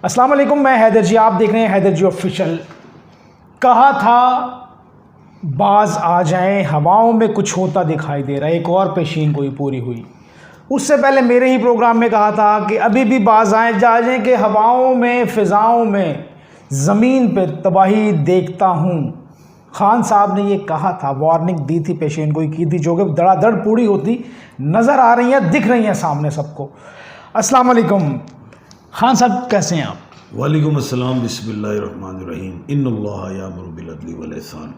अस्सलाम वालेकुम, मैं हैदर जी, आप देख रहे हैं हैदर जी ऑफिशियल। कहा था बाज आ जाएं, हवाओं में कुछ होता दिखाई दे रहा है, एक और पेशीन कोई पूरी हुई। उससे पहले मेरे ही प्रोग्राम में कहा था कि अभी भी बाज आए जा जाएं कि हवाओं में, फ़िज़ाओं में, ज़मीन पे तबाही देखता हूँ। खान साहब ने ये कहा था, वार्निंग दी थी, पेशीन गोई की थी, जो कि धड़ाधड़ पूरी होती नज़र आ रही हैं, दिख रही हैं सामने सबको। अस्सलाम वालेकुम खान साहब, कैसे हैं आप? वालेकुम अस्सलाम, बिस्मिल्लाहिर्रहमानिर्रहीम। इन्नल्लाह यामुरु बिल अदली वल ihsan।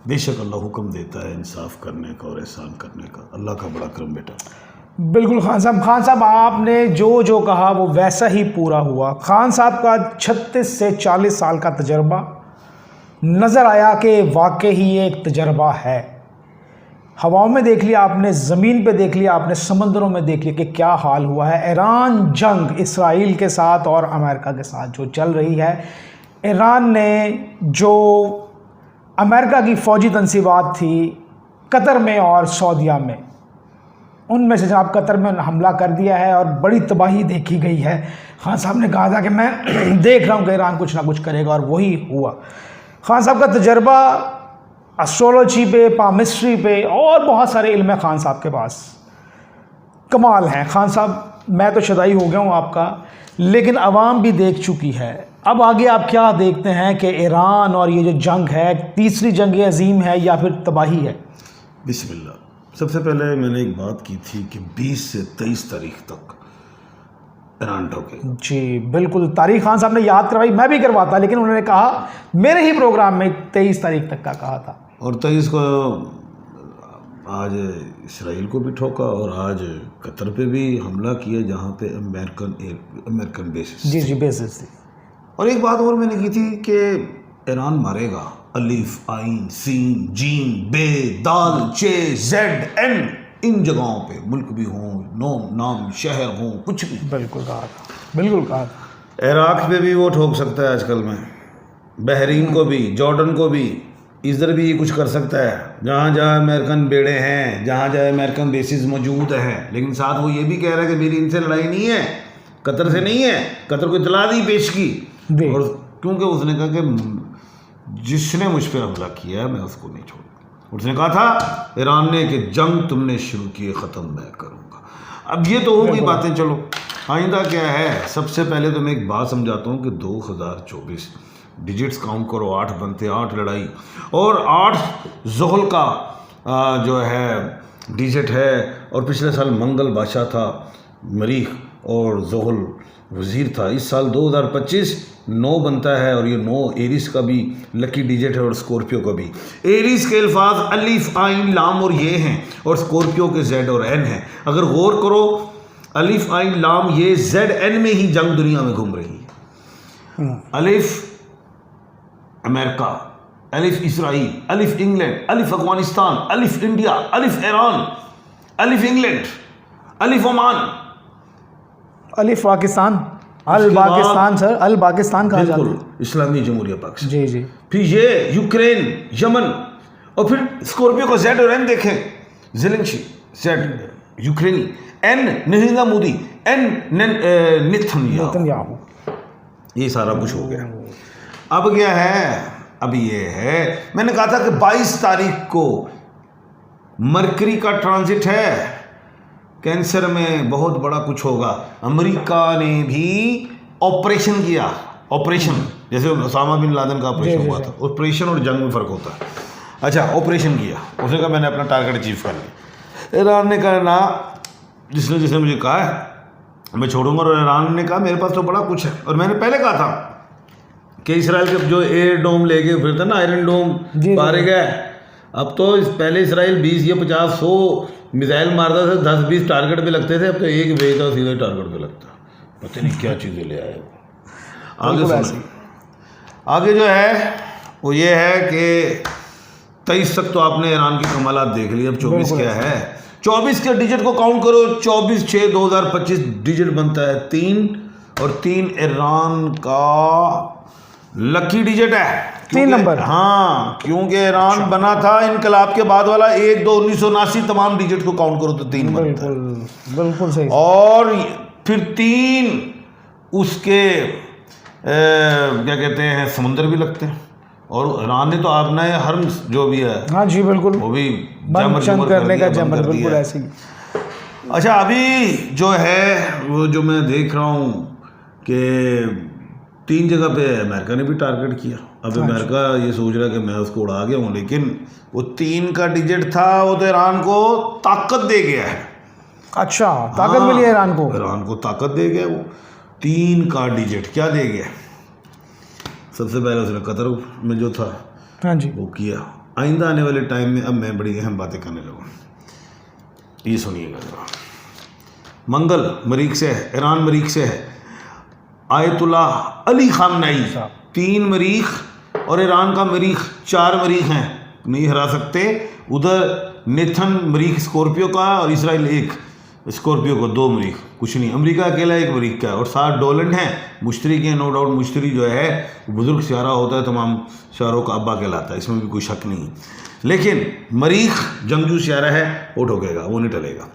बेशक अल्लाह हुक्म देता है इंसाफ करने का और एहसान करने का। अल्लाह का बड़ा करम बेटा। बिल्कुल खान साहब, आपने जो कहा वो वैसा ही पूरा हुआ। खान साहब का 36 से 40 साल का तजर्बा नज़र आया कि वाकई ही एक तजर्बा है। हवाओं में देख लिया आपने, ज़मीन पे देख लिया आपने, समंदरों में देख लिया कि क्या हाल हुआ है। ईरान जंग इसराइल के साथ और अमेरिका के साथ जो चल रही है, ईरान ने जो अमेरिका की फ़ौजी तनसीबात थी कतर में और सऊदीया में, उनमें से जनाब कतर में हमला कर दिया है और बड़ी तबाही देखी गई है। खान साहब ने कहा था कि मैं देख रहा हूँ कि ईरान कुछ ना कुछ करेगा, और वही हुआ। खान साहब का तजर्बा एस्ट्रोलॉजी पे, पामिस्ट्री पे और बहुत सारे इल्म है खान साहब के पास, कमाल हैं। खान साहब, मैं तो शदाई हो गया हूँ आपका, लेकिन आवाम भी देख चुकी है। अब आगे आप क्या देखते हैं कि ईरान और ये जो जंग है, तीसरी जंग अजीम है या फिर तबाही है? बिस्मिल्लाह। सबसे पहले मैंने एक बात की थी कि 20 से 23 तारीख तक ईरान ठोकेगा। जी बिल्कुल, तारीख खान साहब ने याद करवाई, मैं भी करवाता, लेकिन उन्होंने कहा मेरे ही प्रोग्राम में 23 तारीख तक का कहा था। और 23 को आज इसराइल को भी ठोका और आज कतर पे भी हमला किया, जहाँ पे अमेरिकन बेसिस। जी बेसिस थी। और एक बात और मैंने की थी कि ईरान मारेगा। अलिफ, आइन, सीन, जीम, बे, दाल, चे, जेड, एन, इन जगहों पे मुल्क भी हों, नाम शहर हों, कुछ भी। बिल्कुल कहा था, बिल्कुल कहा था। इराक पे भी वो ठोक सकता है आजकल में, बहरीन को भी, जॉर्डन को भी, इधर भी ये कुछ कर सकता है। जहाँ जहाँ अमेरिकन बेड़े हैं, जहाँ जहाँ अमेरिकन बेसिस मौजूद हैं। लेकिन साथ वो ये भी कह रहा है कि मेरी इनसे लड़ाई नहीं है, कतर से नहीं है। कतर को इतला दी पेश की, और क्योंकि उसने कहा कि जिसने मुझ पर हमला किया है मैं उसको नहीं छोड़ूंगा। उसने कहा था ईरान ने कि जंग तुमने शुरू की, ख़त्म मैं करूँगा। अब ये तो हो गई बातें, चलो आइंदा क्या है। सबसे पहले तो मैं एक बात समझाता हूँ कि 2024 डिजिट्स काउंट करो, 8 बनते, 8 लड़ाई और 8 ज़ुहल का जो है डिजिट है। और पिछले साल मंगल बादशाह था, मरीख और ज़ुहल वज़ीर था। इस साल 2025 9 बनता है, और ये 9 एरिस का भी लकी डिजिट है और स्कॉर्पियो का भी। एरिस के अल्फाज अलिफ, आइन, लाम और ये हैं, और स्कॉर्पियो के जेड और एन हैं। अगर गौर करो, अलिफ, आइन, लाम, ये जेड एन में ही जंग दुनिया में घूम रही है। अलिफ अमेरिका, अलिफ इसराइल, अलिफ इंग्लैंड, अलिफ अफगानिस्तान, अलिफ इंडिया, अलिफ ईरान, अलिफ इंग्लैंड, अलिफ ओमान, अलिफ पाकिस्तान, अल पाकिस्तान सर, अल पाकिस्तान कहा जाता है, इस्लामी जमहूरिया पाकिस्तान। जी। फिर ये यूक्रेन, यमन, और फिर स्कॉर्पियो का जेड और एन देखें, ज़ेलेंस्की जेड यूक्रेनी, N Narendra Modi, N Netanyahu. ये सारा कुछ हो गया। अब क्या है, अब ये है, मैंने कहा था कि 22 तारीख को मरकरी का ट्रांजिट है कैंसर में, बहुत बड़ा कुछ होगा। अमेरिका ने भी ऑपरेशन किया, ऑपरेशन जैसे उसामा बिन लादेन का ऑपरेशन हुआ था। ऑपरेशन और जंग में फ़र्क होता है। अच्छा, ऑपरेशन किया, उसने कहा मैंने अपना टारगेट अचीव कर लिया। ईरान ने कहा ना, जिसने मुझे कहा है मैं छोड़ूंगा, और ईरान ने कहा मेरे पास तो बड़ा कुछ है। और मैंने पहले कहा था कि इसराइल के जो एयर डोम लेके फिरते ना, आयरन डोम मारे गए। अब तो पहले इसराइल 20 या 50 100 मिसाइल मारता था, 10-20 टारगेट पे लगते थे। अब तो एक भेजता सीधे टारगेट पे लगता। पता नहीं क्या चीज़ें ले आए वो। आगे जो है वो ये है कि 23 तक तो आपने ईरान की कमालात देख ली। अब 24 क्या है, 24 के डिजिट को काउंट करो। 24/6/2025 डिजिट बनता है 3, और 3 ईरान का लकी डिजिट है, 3 नंबर। हाँ, क्योंकि ईरान बना था इनकलाब के बाद वाला 1-2-1979, तमाम डिजिट को काउंट करो तो 3 बनता है। बिल्कुल सही। और फिर 3 उसके क्या कहते हैं समुंदर भी लगते हैं। और ईरान ने तो अपना ये हर जो भी है हाँ जी बिल्कुल, वो भी बंद चंद करने का बंद जमल, कर बिल्कुल दिया है। ऐसे ही। अच्छा, अभी जो है वो जो मैं देख रहा हूँ कि 3 जगह पे अमेरिका ने भी टारगेट किया। अब अमेरिका ये सोच रहा है कि मैं उसको उड़ा गया हूँ, लेकिन वो 3 का डिजिट था, वो तो ईरान को ताकत दे गया है। अच्छा, ताकत मिली है ईरान को। ईरान को ताकत दे गया वो 3 का डिजिट। क्या दे गया? सबसे पहले उसने कतर में जो था हाँ जी, वो किया। आइंदा आने वाले टाइम में अब मैं बड़ी अहम बातें करने लगा, ये सुनिएगा जरा। मंगल मरीख से है, ईरान मरीख से है। आयतुल्लाह अली खामनेई 3 मरीख और ईरान का मरीख 4 मरीख हैं, नहीं हरा सकते। उधर नेथन मरीख स्कॉर्पियो का और इसराइल 1, स्कॉर्पियो को 2 मरीख, कुछ नहीं। अमेरिका अकेला 1 मरीख का है और 7 डोलैंड हैं। मुश्तरी के नो डाउट, मुश्तरी जो है बुजुर्ग शारा होता है, तमाम शारों का अब्बा कहलाता है, इसमें भी कोई शक नहीं। लेकिन मरीख जंगजू शारा है, वो ठोकेगा, वो नहीं टलेगा।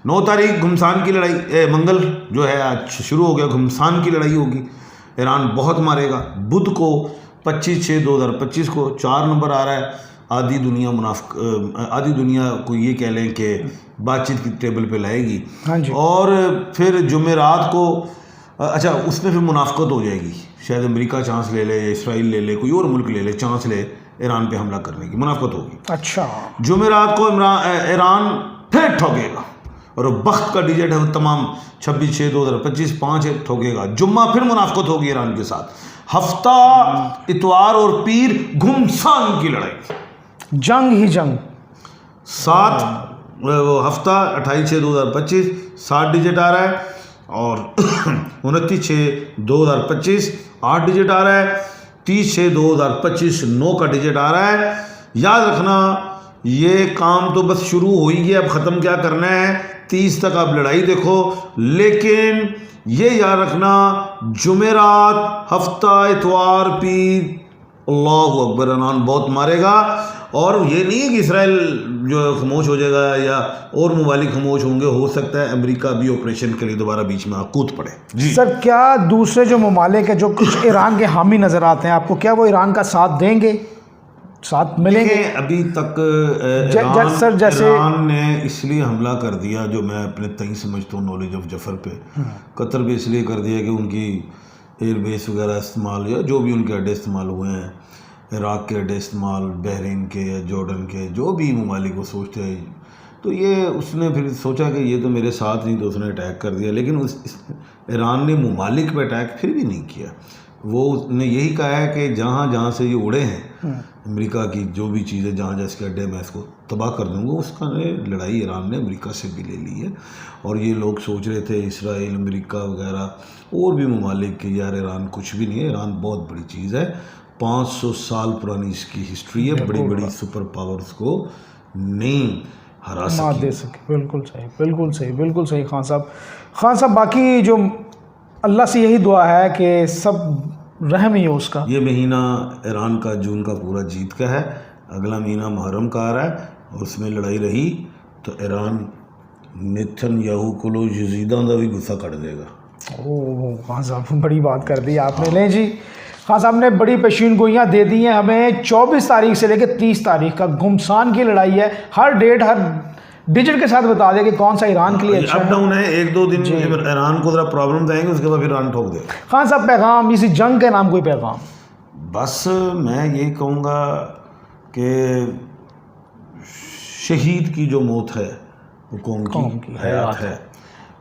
9 तारीख घुमसान की लड़ाई, मंगल जो है आज शुरू हो गया, घुमसान की लड़ाई होगी। ईरान बहुत मारेगा। बुध को 25/6/2025 को 4 नंबर आ रहा है। आधी दुनिया को ये कह लें कि बातचीत की टेबल पे लाएगी। हाँ जी। और फिर जुमेरात को अच्छा उसमें फिर मुनाफकत हो जाएगी। शायद अमेरिका चांस ले ले, इसराइल ले ले, कोई और मुल्क ले ले, चांस ले ईरान पे हमला करने की, मुनाफकत होगी। अच्छा, जुमेरात को ईरान फिर ठोकेगा और बख्त का डिजिट है वो तमाम 26/6/2025 5 ठोकेगा। जुम्मा फिर मुनाफकत होगी ईरान के साथ। हफ्ता इतवार और पीर घुमसान की लड़ाई, जंग ही जंग। 7 वो हफ्ता 28/6/2025 7 डिजिट आ रहा है और 29/6/2025 8 डिजिट आ रहा है। 30/6/2025 9 का डिजिट आ रहा है। याद रखना ये काम तो बस शुरू हो ही गया, अब ख़त्म क्या करना है, 30 तक आप लड़ाई देखो। लेकिन ये याद रखना जुमेरात हफ्ता इतवार पीर अल्लाह अकबर ईरान बहुत मारेगा। और ये नहीं है कि इसराइल जो खामोश हो जाएगा या और ममालिक खामोश होंगे, हो सकता है अमेरिका भी ऑपरेशन के लिए दोबारा बीच में कूद पड़े। जी सर, क्या दूसरे जो ममालिक है जो कुछ ईरान के हामी नज़र आते हैं आपको, क्या वो ईरान का साथ देंगे, साथ मिलेंगे? अभी तक ईरान ने इसलिए हमला कर दिया, जो मैं अपने तय समझता हूँ नॉलेज ऑफ जफर पे, कतर भी इसलिए कर दिया कि उनकी एयरबेस वगैरह इस्तेमाल या जो भी उनके अड्डे इस्तेमाल हुए हैं, इराक़ के अड्डे इस्तेमाल, बहरीन के या जॉर्डन के, जो भी ममालिक वो सोचते हैं, तो ये उसने फिर सोचा कि ये तो मेरे साथ नहीं, तो उसने अटैक कर दिया। लेकिन ईरान ने ममालिक पे अटैक फिर भी नहीं किया। वो उसने यही कहा है कि जहाँ जहाँ से ये उड़े हैं अमेरिका की जो भी चीज़ें, जहाँ जहाँ इसके अड्डे मैं इसको तबाह कर दूँगा। उसका लड़ाई ईरान ने अमेरिका से भी ले ली है। और ये लोग सोच रहे थे इसराइल, अमेरिका वगैरह और भी ममालिक के, यार ईरान कुछ भी नहीं है, ईरान बहुत बड़ी चीज़ है, 500 साल पुरानी इसकी हिस्ट्री है, बड़ी बड़ी सुपर पावर्स को नहीं हरा मात दे सके। बिल्कुल सही, बिल्कुल सही, बिल्कुल सही खान साहब। बाकी जो अल्लाह से यही दुआ है कि सब रहम ही हो उसका। ये महीना ईरान का जून का पूरा जीत का है, अगला महीना मुहर्रम का आ रहा है, और उसमें लड़ाई रही तो ईरान नेतन्याहू को यजीदा का भी गुस्सा कट देगा। ओह खान साहब, बड़ी बात कर दी आपने। लें जी, खान साहब ने बड़ी पेशीन गोइयाँ दे दी हैं हमें। 24 तारीख से लेकर 30 तारीख का घुमसान की लड़ाई है। हर डेट, हर डिजिट के साथ बता दें कि कौन सा ईरान के लिए अच्छा अप डाउन है। 1-2 दिन ईरान को ज़रा प्रॉब्लम आएंगे, उसके बाद फिर ईरान ठोक देगा। खान साहब, पैगाम इसी जंग के नाम कोई पैगाम? बस मैं ये कहूँगा कि शहीद की जो मौत है वो कौम की हयात है,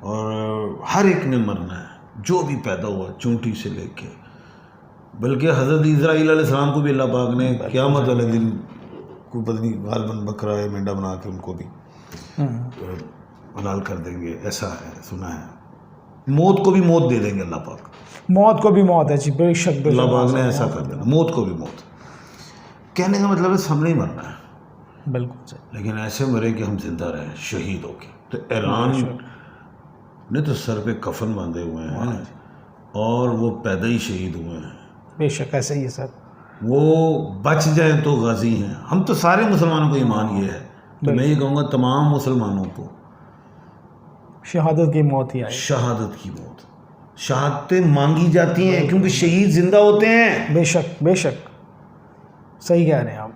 और हर एक ने मरना है, जो भी पैदा हुआ चूंटी से लेके, बल्कि हज़रत इज़राइल अलैहिस्सलाम को भी अल्लाह पाक ने क़यामत वाले दिन कोई पता नहीं गालबन बकरा या मेंढा बना के उनको भी हलाल कर देंगे, ऐसा है, सुना है। मौत को भी मौत दे देंगे अल्लाह पाक, मौत को भी मौत है जी, बेशक अल्लाह पाक ने ऐसा कर देना, मौत को भी मौत। कहने का मतलब है सबने ही मरना है, बिल्कुल सही, लेकिन ऐसे मरे कि हम जिंदा रहें शहीद होके। तो ईरान ने तो सर पे कफन बांधे हुए हैं और वो पैदा ही शहीद हुए हैं। बेशक ऐसे ही है सर। वो बच जाए तो गाजी हैं। हम तो सारे मुसलमानों को ईमान ये है, तो मैं ये कहूँगा तमाम मुसलमानों को शहादत की मौत ही आई, शहादत की मौत। शहादतें मांगी जाती हैं क्योंकि शहीद जिंदा होते हैं। बेशक बेशक, सही कह रहे हैं आप।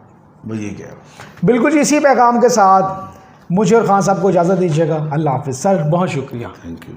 भाई ये क्या है? बिल्कुल जी, इसी पैगाम के साथ मुझे और खान साहब को इजाज़त दीजिएगा। अल्लाह हाफिज़ सर, बहुत शुक्रिया। Thank you.